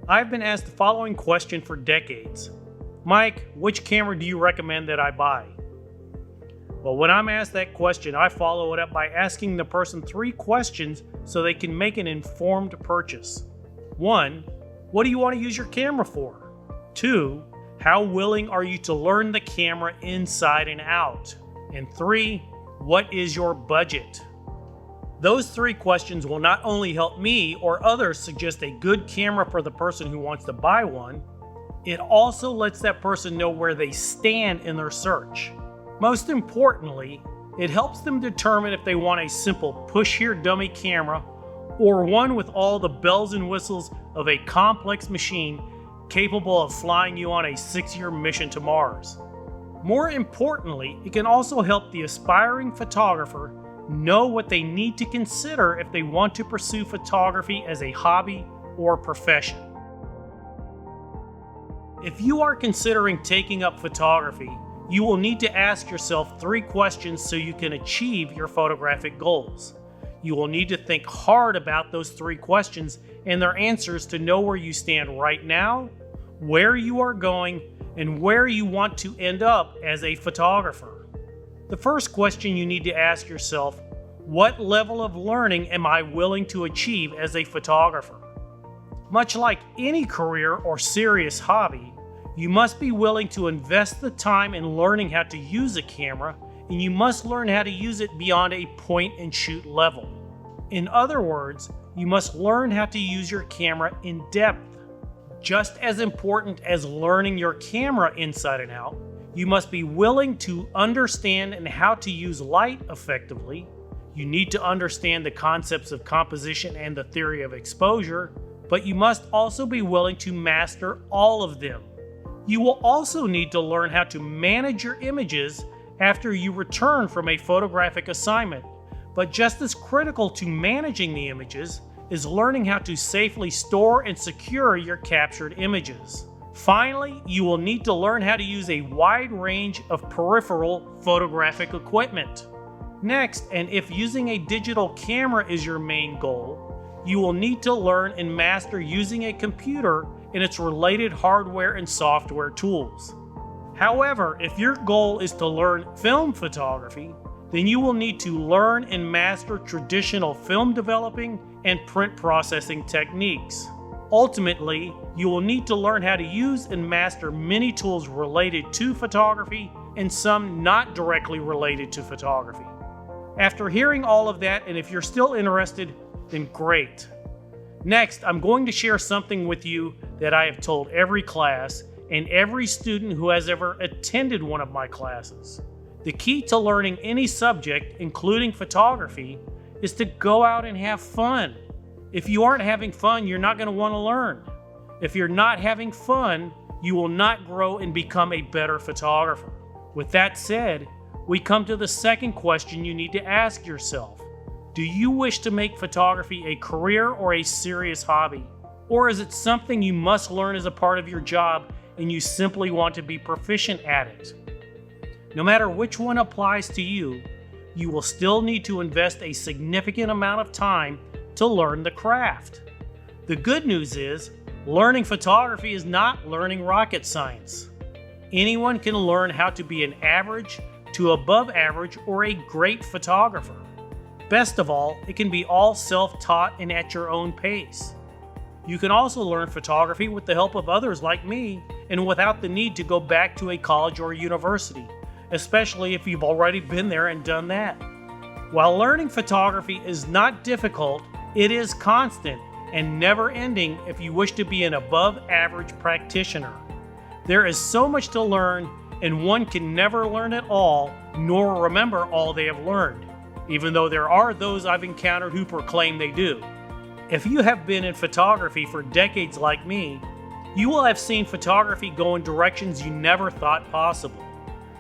I've been asked the following question for decades. Mike, which camera do you recommend that I buy? Well, when I'm asked that question, I follow it up by asking the person 3 questions so they can make an informed purchase. 1. What do you want to use your camera for? 2. How willing are you to learn the camera inside and out? And 3. What is your budget? Those 3 questions will not only help me or others suggest a good camera for the person who wants to buy one, it also lets that person know where they stand in their search. Most importantly, it helps them determine if they want a simple push-here dummy camera or one with all the bells and whistles of a complex machine capable of flying you on a 6-year mission to Mars. More importantly, it can also help the aspiring photographer know what they need to consider if they want to pursue photography as a hobby or profession. If you are considering taking up photography, you will need to ask yourself 3 questions so you can achieve your photographic goals. You will need to think hard about those 3 questions and their answers to know where you stand right now, where you are going, and where you want to end up as a photographer. The first question you need to ask yourself, what level of learning am I willing to achieve as a photographer? Much like any career or serious hobby, you must be willing to invest the time in learning how to use a camera, and you must learn how to use it beyond a point-and-shoot level. In other words, you must learn how to use your camera in depth. Just as important as learning your camera inside and out, you must be willing to understand and how to use light effectively. You need to understand the concepts of composition and the theory of exposure, but you must also be willing to master all of them. You will also need to learn how to manage your images after you return from a photographic assignment. But just as critical to managing the images is learning how to safely store and secure your captured images. Finally, you will need to learn how to use a wide range of peripheral photographic equipment. Next, and if using a digital camera is your main goal, you will need to learn and master using a computer and its related hardware and software tools. However, if your goal is to learn film photography, then you will need to learn and master traditional film developing and print processing techniques. Ultimately, you will need to learn how to use and master many tools related to photography and some not directly related to photography. After hearing all of that, and if you're still interested, then great. Next, I'm going to share something with you that I have told every class and every student who has ever attended one of my classes. The key to learning any subject, including photography, is to go out and have fun. If you aren't having fun, you're not going to want to learn. If you're not having fun, you will not grow and become a better photographer. With that said, we come to the second question you need to ask yourself. Do you wish to make photography a career or a serious hobby? Or is it something you must learn as a part of your job and you simply want to be proficient at it? No matter which one applies to you, you will still need to invest a significant amount of time to learn the craft. The good news is, learning photography is not learning rocket science. Anyone can learn how to be an average to above average or a great photographer. Best of all, it can be all self-taught and at your own pace. You can also learn photography with the help of others like me and without the need to go back to a college or university, especially if you've already been there and done that. While learning photography is not difficult, it is constant and never-ending if you wish to be an above-average practitioner. There is so much to learn, and one can never learn it all, nor remember all they have learned, even though there are those I've encountered who proclaim they do. If you have been in photography for decades like me, you will have seen photography go in directions you never thought possible.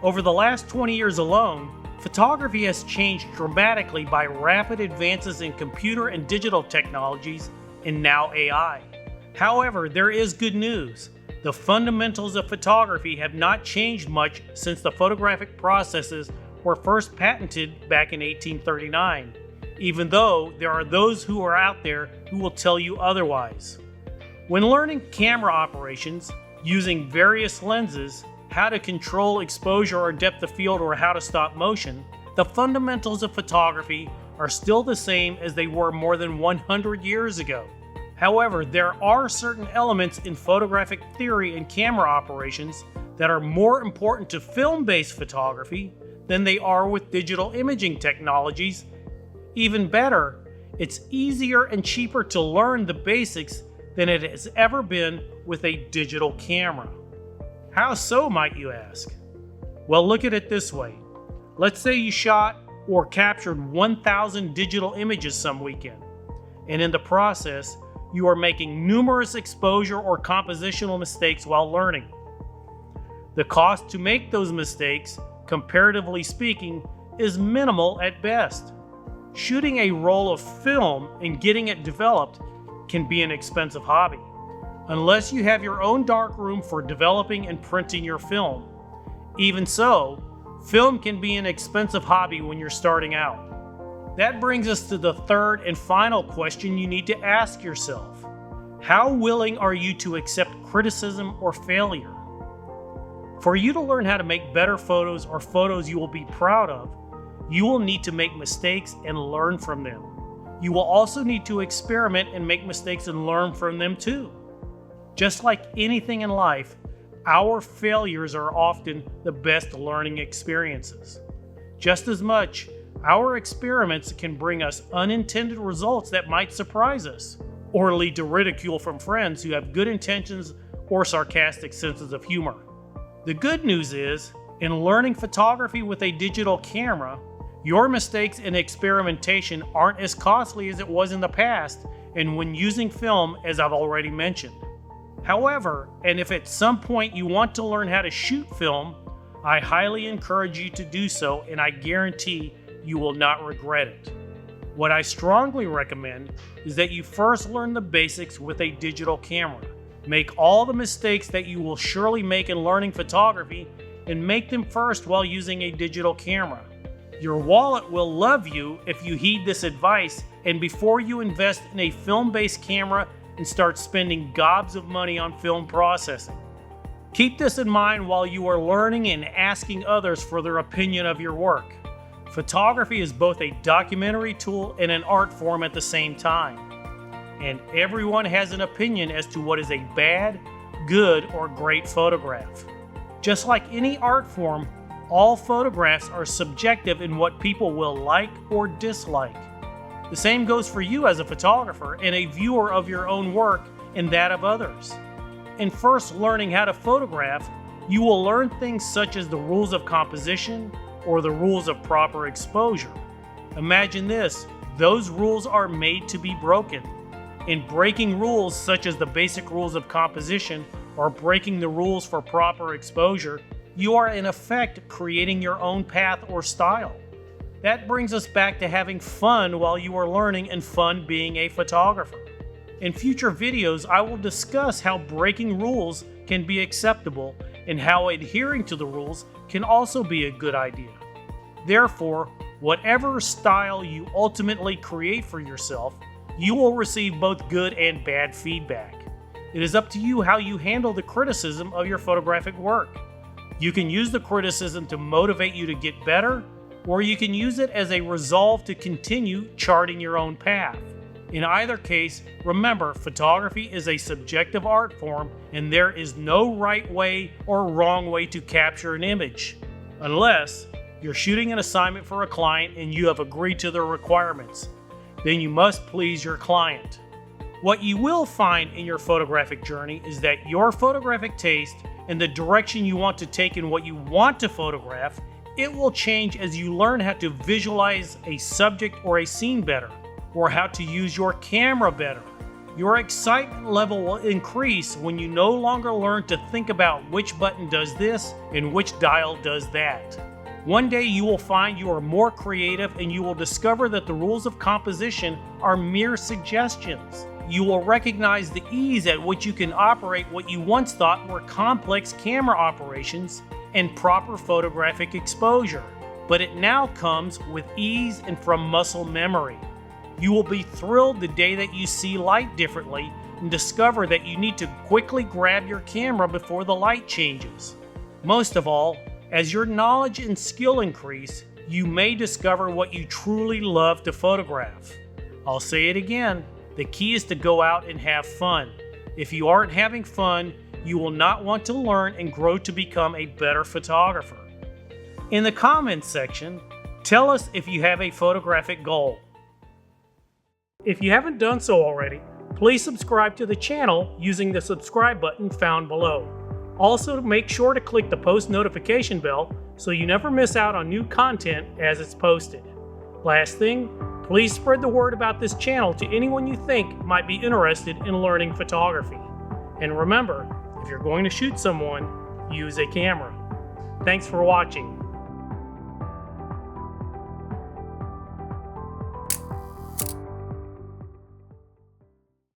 Over the last 20 years alone, photography has changed dramatically by rapid advances in computer and digital technologies, and now AI. However, there is good news. The fundamentals of photography have not changed much since the photographic processes were first patented back in 1839, even though there are those who are out there who will tell you otherwise. When learning camera operations, using various lenses, how to control exposure or depth of field, or how to stop motion, the fundamentals of photography are still the same as they were more than 100 years ago. However, there are certain elements in photographic theory and camera operations that are more important to film-based photography than they are with digital imaging technologies. Even better, it's easier and cheaper to learn the basics than it has ever been with a digital camera. How so, might you ask? Well, look at it this way. Let's say you shot or captured 1,000 digital images some weekend, and in the process, you are making numerous exposure or compositional mistakes while learning. The cost to make those mistakes, comparatively speaking, is minimal at best. Shooting a roll of film and getting it developed can be an expensive hobby, unless you have your own darkroom for developing and printing your film. Even so, film can be an expensive hobby when you're starting out. That brings us to the third and final question you need to ask yourself. How willing are you to accept criticism or failure? For you to learn how to make better photos or photos you will be proud of, you will need to make mistakes and learn from them. You will also need to experiment and make mistakes and learn from them too. Just like anything in life, our failures are often the best learning experiences. Just as much, our experiments can bring us unintended results that might surprise us, or lead to ridicule from friends who have good intentions or sarcastic senses of humor. The good news is, in learning photography with a digital camera, your mistakes and experimentation aren't as costly as it was in the past and when using film, as I've already mentioned. However, and if at some point you want to learn how to shoot film, I highly encourage you to do so, and I guarantee you will not regret it. What I strongly recommend is that you first learn the basics with a digital camera. Make all the mistakes that you will surely make in learning photography, and make them first while using a digital camera. Your wallet will love you if you heed this advice, and before you invest in a film-based camera and start spending gobs of money on film processing. Keep this in mind while you are learning and asking others for their opinion of your work. Photography is both a documentary tool and an art form at the same time. And everyone has an opinion as to what is a bad, good, or great photograph. Just like any art form, all photographs are subjective in what people will like or dislike. The same goes for you as a photographer and a viewer of your own work and that of others. In first learning how to photograph, you will learn things such as the rules of composition or the rules of proper exposure. Imagine this, those rules are made to be broken. In breaking rules such as the basic rules of composition or breaking the rules for proper exposure, you are in effect creating your own path or style. That brings us back to having fun while you are learning and fun being a photographer. In future videos, I will discuss how breaking rules can be acceptable and how adhering to the rules can also be a good idea. Therefore, whatever style you ultimately create for yourself, you will receive both good and bad feedback. It is up to you how you handle the criticism of your photographic work. You can use the criticism to motivate you to get better, or you can use it as a resolve to continue charting your own path. In either case, remember, photography is a subjective art form, and there is no right way or wrong way to capture an image, unless you're shooting an assignment for a client and you have agreed to their requirements. Then you must please your client. What you will find in your photographic journey is that your photographic taste and the direction you want to take in what you want to photograph, it will change as you learn how to visualize a subject or a scene better, or how to use your camera better. Your excitement level will increase when you no longer learn to think about which button does this and which dial does that. One day you will find you are more creative, and you will discover that the rules of composition are mere suggestions. You will recognize the ease at which you can operate what you once thought were complex camera operations and proper photographic exposure, but it now comes with ease and from muscle memory. You will be thrilled the day that you see light differently and discover that you need to quickly grab your camera before the light changes. Most of all, as your knowledge and skill increase, you may discover what you truly love to photograph. I'll say it again, the key is to go out and have fun. If you aren't having fun, you will not want to learn and grow to become a better photographer. In the comments section, tell us if you have a photographic goal. If you haven't done so already, please subscribe to the channel using the subscribe button found below. Also, make sure to click the post notification bell so you never miss out on new content as it's posted. Last thing, please spread the word about this channel to anyone you think might be interested in learning photography. And remember, if you're going to shoot someone, use a camera. Thanks for watching.